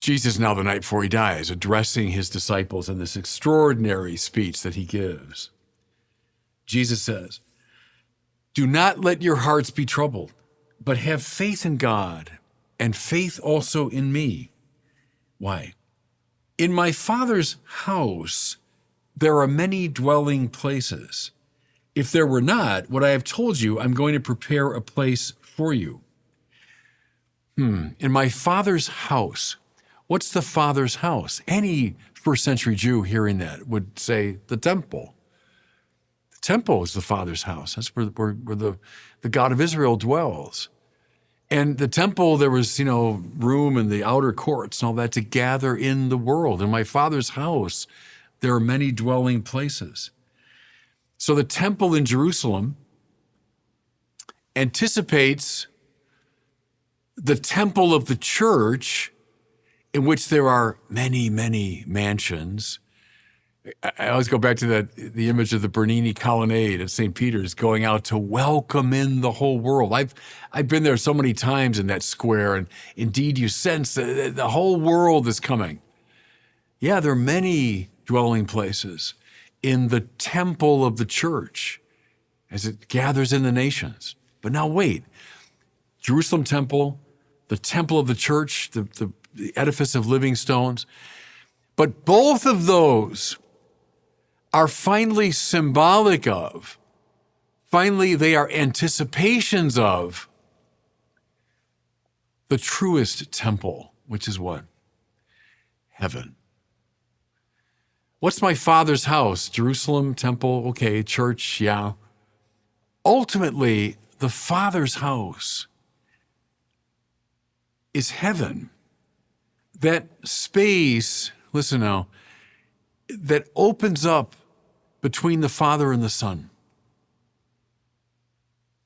Jesus, now the night before he dies, addressing his disciples in this extraordinary speech that he gives. Jesus says, "Do not let your hearts be troubled, but have faith in God and faith also in me." Why? "In my Father's house there are many dwelling places. If there were not, what I have told you, I'm going to prepare a place for you." In my Father's house. What's the Father's house? Any first century Jew hearing that would say the temple. The temple is the Father's house. That's where the God of Israel dwells. And the temple, there was, room in the outer courts and all that to gather in the world. In my Father's house, there are many dwelling places. So the temple in Jerusalem anticipates the temple of the church, in which there are many, many mansions. I always go back to the image of the Bernini colonnade at St. Peter's going out to welcome in the whole world. I've been there so many times in that square, and indeed you sense that the whole world is coming. Yeah, there are many dwelling places in the temple of the church as it gathers in the nations. But now wait, Jerusalem temple, the temple of the church, the edifice of living stones. But both of those are finally symbolic of, finally they are anticipations of the truest temple, which is what? Heaven. What's my Father's house? Jerusalem, temple, okay, church, yeah. Ultimately, the Father's house is heaven. That space, listen now, that opens up between the Father and the Son.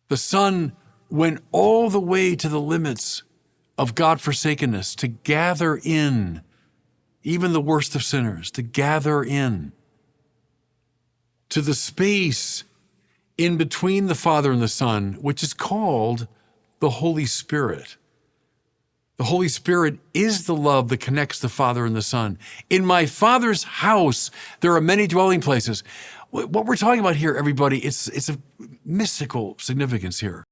The Son went all the way to the limits of God-forsakenness to gather in even the worst of sinners, to gather in to the space in between the Father and the Son, which is called the Holy Spirit. The Holy Spirit is the love that connects the Father and the Son. In my Father's house, there are many dwelling places. What we're talking about here, everybody, it's a mystical significance here.